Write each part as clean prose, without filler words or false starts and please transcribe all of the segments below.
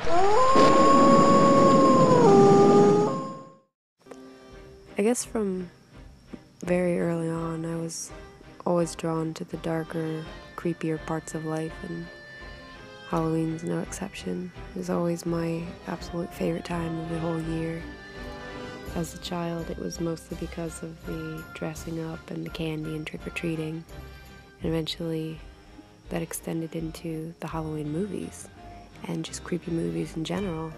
I guess from very early on, I was always drawn to the darker, creepier parts of life, and Halloween's no exception. It was always my absolute favorite time of the whole year. As a child, it was mostly because of the dressing up and the candy and trick-or-treating, and eventually that extended into the Halloween movies, and just creepy movies in general.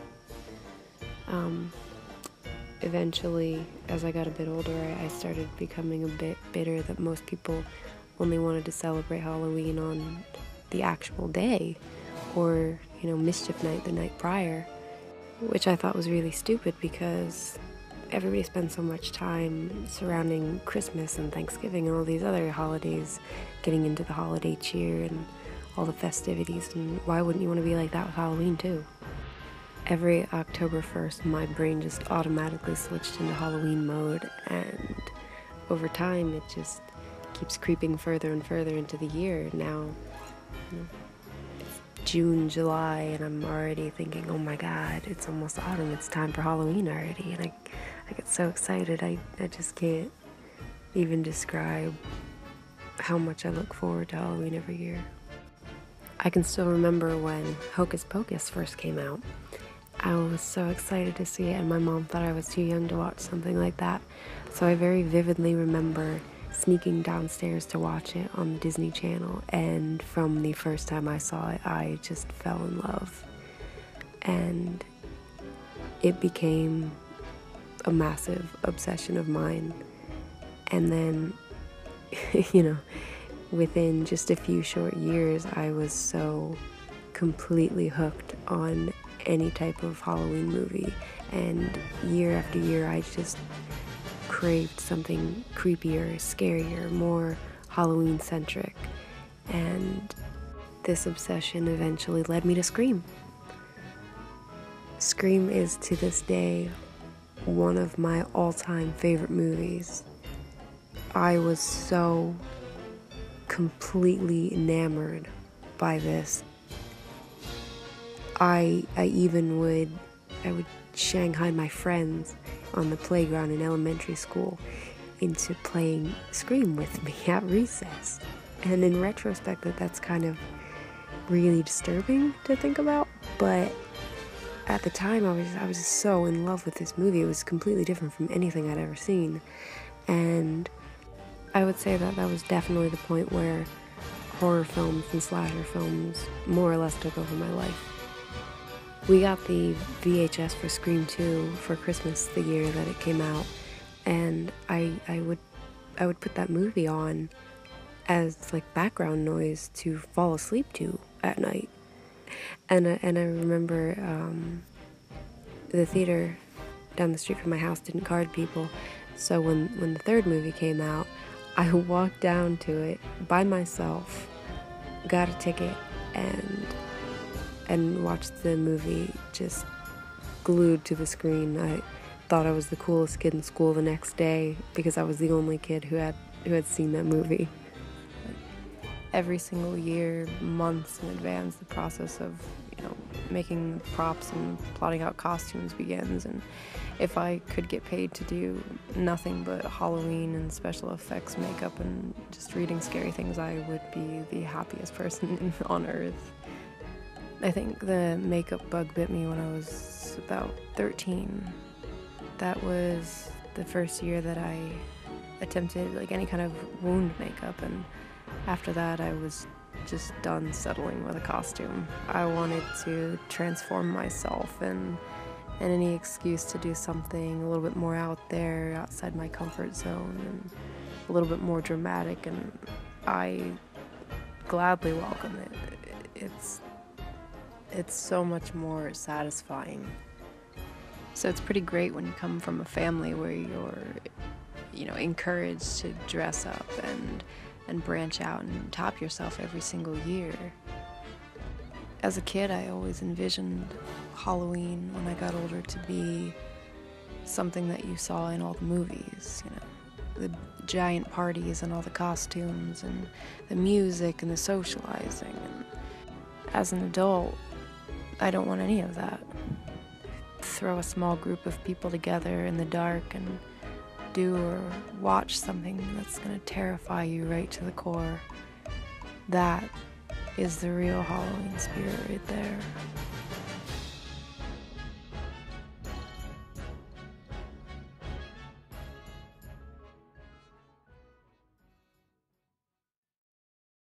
Eventually, as I got a bit older, I started becoming a bit bitter that most people only wanted to celebrate Halloween on the actual day, or, Mischief Night the night prior, which I thought was really stupid because everybody spends so much time surrounding Christmas and Thanksgiving and all these other holidays, getting into the holiday cheer and all the festivities, and why wouldn't you want to be like that with Halloween too? Every October 1st, my brain just automatically switched into Halloween mode, and over time, it just keeps creeping further and further into the year. Now, it's June, July, and I'm already thinking, oh my god, it's almost autumn, it's time for Halloween already, and I get so excited, I just can't even describe how much I look forward to Halloween every year. I can still remember when Hocus Pocus first came out. I was so excited to see it, and my mom thought I was too young to watch something like that. So I very vividly remember sneaking downstairs to watch it on the Disney Channel, and from the first time I saw it, I just fell in love. And it became a massive obsession of mine. And then, within just a few short years, I was so completely hooked on any type of Halloween movie, and year after year I just craved something creepier, scarier, more Halloween centric, and this obsession eventually led me to Scream. Scream is to this day one of my all-time favorite movies. I was so completely enamored by this. I would Shanghai my friends on the playground in elementary school into playing Scream with me at recess. And in retrospect, that's kind of really disturbing to think about, but at the time I was just so in love with this movie. It was completely different from anything I'd ever seen, and I would say that was definitely the point where horror films and slasher films more or less took over my life. We got the VHS for Scream 2 for Christmas the year that it came out, and I would put that movie on as like background noise to fall asleep to at night. And I remember the theater down the street from my house didn't card people, so when the third movie came out, I walked down to it by myself, got a ticket, and watched the movie just glued to the screen. I thought I was the coolest kid in school the next day because I was the only kid who had seen that movie. Every single year, months in advance, the process of making props and plotting out costumes begins, and if I could get paid to do nothing but Halloween and special effects makeup and just reading scary things, I would be the happiest person on earth. I think the makeup bug bit me when I was about 13. That was the first year that I attempted any kind of wound makeup, and after that I was just done settling with a costume. I wanted to transform myself, and any excuse to do something a little bit more out there, outside my comfort zone, and a little bit more dramatic, and I gladly welcome it. It's so much more satisfying. So it's pretty great when you come from a family where you're, encouraged to dress up and branch out and top yourself every single year. As a kid, I always envisioned Halloween when I got older to be something that you saw in all the movies, the giant parties and all the costumes and the music and the socializing. And as an adult, I don't want any of that. Throw a small group of people together in the dark and do or watch something that's going to terrify you right to the core. That is the real Halloween spirit right there.